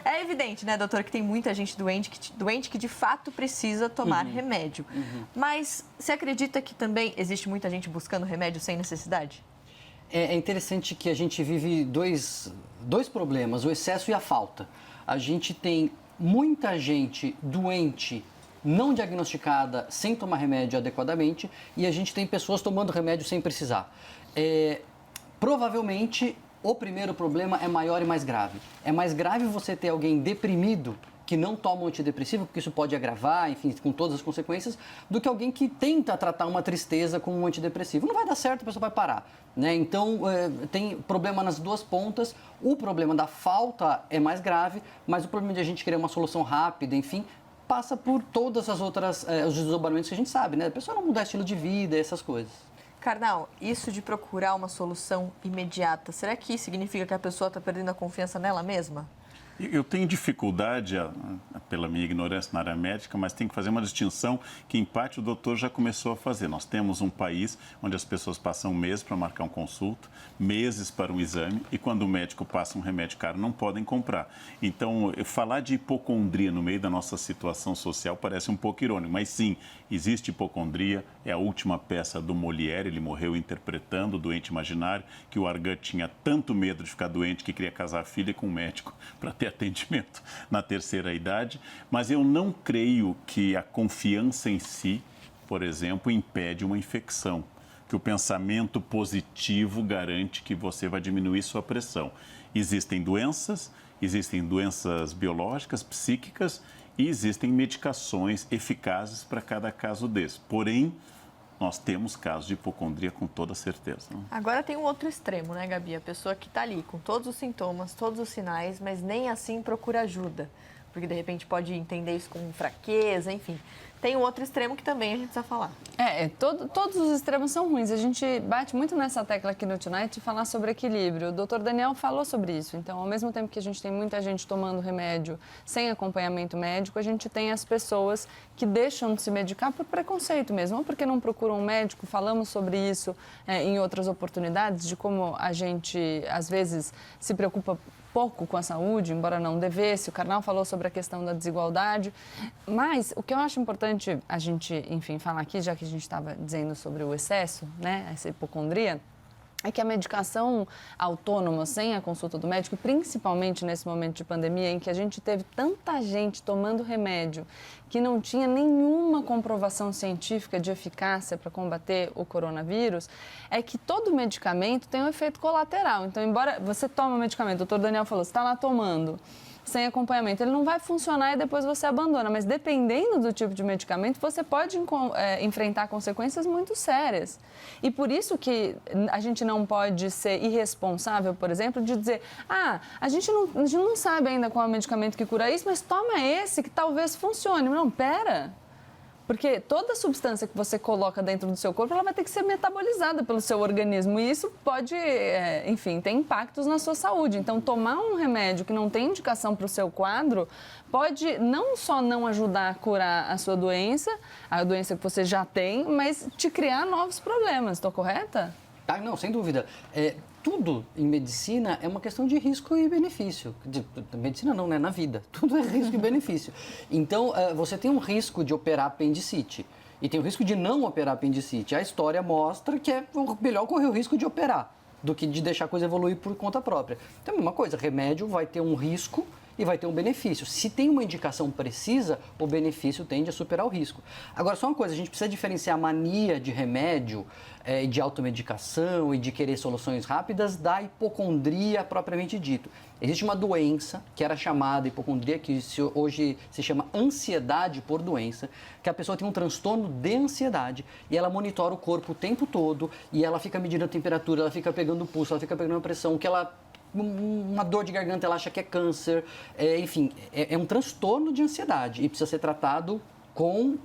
É evidente, né, doutor, que tem muita gente doente que de fato precisa tomar remédio. Mas você acredita que também existe muita gente buscando remédio sem necessidade? É interessante que a gente vive dois problemas, o excesso e a falta. A gente tem muita gente doente não diagnosticada, sem tomar remédio adequadamente, e a gente tem pessoas tomando remédio sem precisar. Provavelmente, o primeiro problema é maior e mais grave. É mais grave você ter alguém deprimido que não toma um antidepressivo, porque isso pode agravar, enfim, com todas as consequências, do que alguém que tenta tratar uma tristeza com um antidepressivo. Não vai dar certo, a pessoa vai parar, né? Então, tem problema nas duas pontas. O problema da falta é mais grave, mas o problema de a gente querer uma solução rápida, enfim, passa por todas as outras, os desdobramentos que a gente sabe, né? A pessoa não mudar estilo de vida, essas coisas. Karnal, isso de procurar uma solução imediata, será que significa que a pessoa está perdendo a confiança nela mesma? Eu tenho dificuldade, pela minha ignorância na área médica, mas tenho que fazer uma distinção que, em parte, o doutor já começou a fazer. Nós temos um país onde as pessoas passam meses para marcar uma consulta, meses para um exame, e quando o médico passa um remédio caro, não podem comprar. Então, falar de hipocondria no meio da nossa situação social parece um pouco irônico, mas sim, existe hipocondria, é a última peça do Molière, ele morreu interpretando o doente imaginário, que o Argan tinha tanto medo de ficar doente que queria casar a filha com um médico para ter atendimento na terceira idade, mas eu não creio que a confiança em si, por exemplo, impede uma infecção, que o pensamento positivo garante que você vai diminuir sua pressão. Existem doenças biológicas, psíquicas, e existem medicações eficazes para cada caso desse. Porém, nós temos casos de hipocondria com toda certeza. Agora tem um outro extremo, né, Gabi? A pessoa que está ali com todos os sintomas, todos os sinais, mas nem assim procura ajuda. Porque, de repente, pode entender isso como fraqueza, enfim. Tem um outro extremo que também a gente precisa falar. Todos os extremos são ruins. A gente bate muito nessa tecla aqui no Tonight de falar sobre equilíbrio. O doutor Daniel falou sobre isso. Então, ao mesmo tempo que a gente tem muita gente tomando remédio sem acompanhamento médico, a gente tem as pessoas que deixam de se medicar por preconceito mesmo, ou porque não procuram um médico. Falamos sobre isso em outras oportunidades, de como a gente, às vezes, se preocupa pouco com a saúde, embora não devesse. O Karnal falou sobre a questão da desigualdade. Mas o que eu acho importante a gente, enfim, falar aqui, já que a gente estava dizendo sobre o excesso, né, essa hipocondria, é que a medicação autônoma, sem a consulta do médico, principalmente nesse momento de pandemia, em que a gente teve tanta gente tomando remédio que não tinha nenhuma comprovação científica de eficácia para combater o coronavírus, é que todo medicamento tem um efeito colateral. Então, embora você tome o medicamento, o doutor Daniel falou, você está lá tomando, sem acompanhamento, ele não vai funcionar e depois você abandona. Mas dependendo do tipo de medicamento, você pode enfrentar consequências muito sérias. E por isso que a gente não pode ser irresponsável, por exemplo, de dizer, a gente não sabe ainda qual é o medicamento que cura isso, mas toma esse que talvez funcione. Não, pera. Porque toda substância que você coloca dentro do seu corpo, ela vai ter que ser metabolizada pelo seu organismo. E isso pode, enfim, ter impactos na sua saúde. Então, tomar um remédio que não tem indicação para o seu quadro, pode não só não ajudar a curar a sua doença, a doença que você já tem, mas te criar novos problemas. Estou correta? Não, sem dúvida. Tudo em medicina é uma questão de risco e benefício. Medicina não, né? Na vida. Tudo é risco e benefício. Então, você tem um risco de operar apendicite e tem o risco de não operar apendicite. A história mostra que é melhor correr o risco de operar do que de deixar a coisa evoluir por conta própria. Então, a mesma coisa, remédio vai ter um risco e vai ter um benefício. Se tem uma indicação precisa, o benefício tende a superar o risco. Agora, só uma coisa, a gente precisa diferenciar a mania de remédio, de automedicação e de querer soluções rápidas da hipocondria propriamente dito. Existe uma doença que era chamada hipocondria, que hoje se chama ansiedade por doença, que a pessoa tem um transtorno de ansiedade e ela monitora o corpo o tempo todo e ela fica medindo a temperatura, ela fica pegando o pulso, ela fica pegando a pressão, que ela... uma dor de garganta, ela acha que é câncer, enfim, é um transtorno de ansiedade e precisa ser tratado como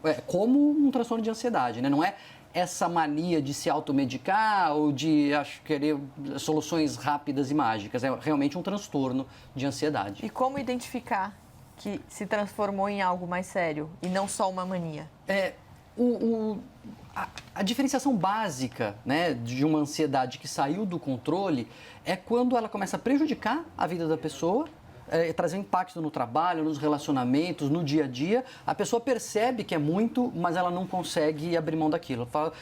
um transtorno de ansiedade, né? Não é essa mania de se automedicar ou de querer soluções rápidas e mágicas, é realmente um transtorno de ansiedade. E como identificar que se transformou em algo mais sério e não só uma mania? A diferenciação básica, né, de uma ansiedade que saiu do controle é quando ela começa a prejudicar a vida da pessoa trazer um impacto no trabalho, nos relacionamentos, no dia a dia. A pessoa percebe que é muito, mas ela não consegue abrir mão daquilo. Ela fala,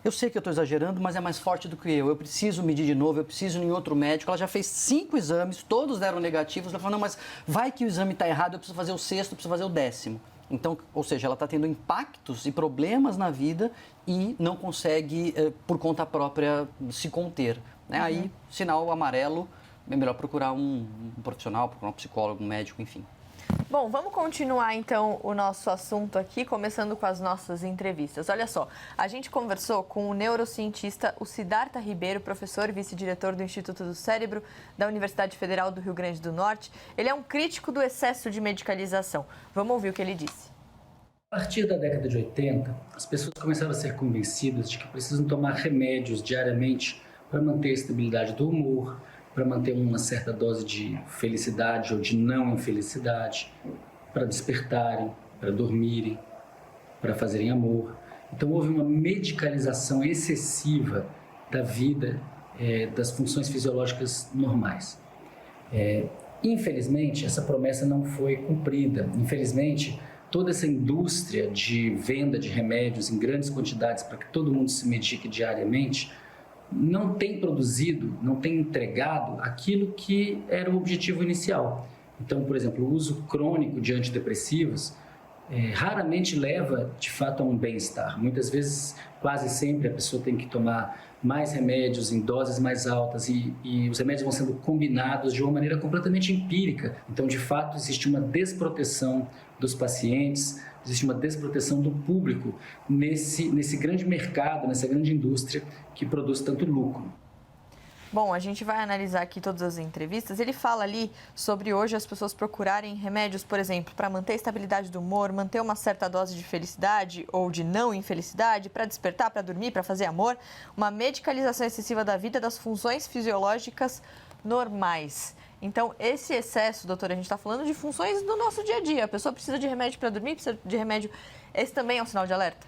eu sei que eu estou exagerando, mas é mais forte do que eu preciso medir de novo, eu preciso ir em outro médico. Ela já fez 5 exames, todos deram negativos. Ela falou, não, mas vai que o exame está errado, eu preciso fazer o 6º, eu preciso fazer o 10º. Então, ou seja, ela está tendo impactos e problemas na vida e não consegue, por conta própria, se conter. Né? Aí, sinal amarelo, é melhor procurar um profissional, procurar um psicólogo, um médico, enfim. Bom, vamos continuar então o nosso assunto aqui, começando com as nossas entrevistas. Olha só, a gente conversou com o neurocientista o Siddhartha Ribeiro, professor e vice-diretor do Instituto do Cérebro da Universidade Federal do Rio Grande do Norte. Ele é um crítico do excesso de medicalização. Vamos ouvir o que ele disse. A partir da década de 80, as pessoas começaram a ser convencidas de que precisam tomar remédios diariamente para manter a estabilidade do humor, para manter uma certa dose de felicidade ou de não infelicidade, para despertarem, para dormirem, para fazerem amor. Então houve uma medicalização excessiva da vida, das funções fisiológicas normais. Infelizmente, essa promessa não foi cumprida. Infelizmente, toda essa indústria de venda de remédios em grandes quantidades para que todo mundo se medique diariamente não tem produzido, não tem entregado aquilo que era o objetivo inicial. Então, por exemplo, o uso crônico de antidepressivos raramente leva, de fato, a um bem-estar. Muitas vezes, quase sempre, a pessoa tem que tomar mais remédios em doses mais altas e os remédios vão sendo combinados de uma maneira completamente empírica. Então, de fato, existe uma desproteção dos pacientes, existe uma desproteção do público nesse grande mercado, nessa grande indústria que produz tanto lucro. Bom, a gente vai analisar aqui todas as entrevistas. Ele fala ali sobre hoje as pessoas procurarem remédios, por exemplo, para manter a estabilidade do humor, manter uma certa dose de felicidade ou de não infelicidade, para despertar, para dormir, para fazer amor. Uma medicalização excessiva da vida, das funções fisiológicas normais. Então, esse excesso, doutora, a gente está falando de funções do nosso dia a dia. A pessoa precisa de remédio para dormir, precisa de remédio. Esse também é um sinal de alerta?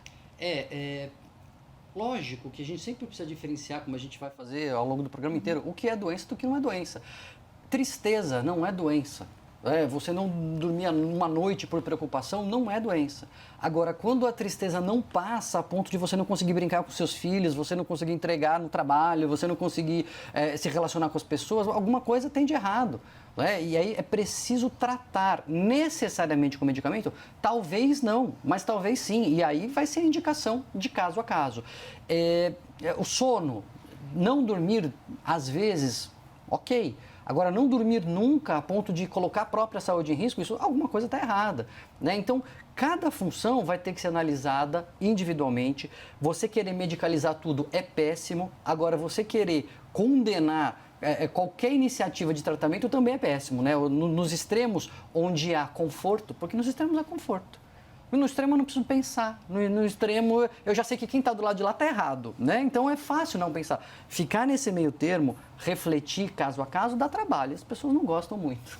Lógico que a gente sempre precisa diferenciar, como a gente vai fazer ao longo do programa inteiro, o que é doença do que não é doença. Tristeza não é doença. Você não dormir uma noite por preocupação não é doença. Agora, quando a tristeza não passa a ponto de você não conseguir brincar com seus filhos, você não conseguir entregar no trabalho, você não conseguir se relacionar com as pessoas, alguma coisa tem de errado. E aí é preciso tratar necessariamente com medicamento? Talvez não, mas talvez sim. E aí vai ser indicação de caso a caso. O sono, não dormir, às vezes, ok. Agora, não dormir nunca a ponto de colocar a própria saúde em risco, isso, alguma coisa está errada. Então, cada função vai ter que ser analisada individualmente. Você querer medicalizar tudo é péssimo. Agora, você querer condenar qualquer iniciativa de tratamento também é péssimo. Nos extremos onde há conforto, porque nos extremos há conforto. No extremo eu não preciso pensar, no extremo eu já sei que quem está do lado de lá está errado, Então é fácil não pensar. Ficar nesse meio termo, refletir caso a caso, dá trabalho, as pessoas não gostam muito.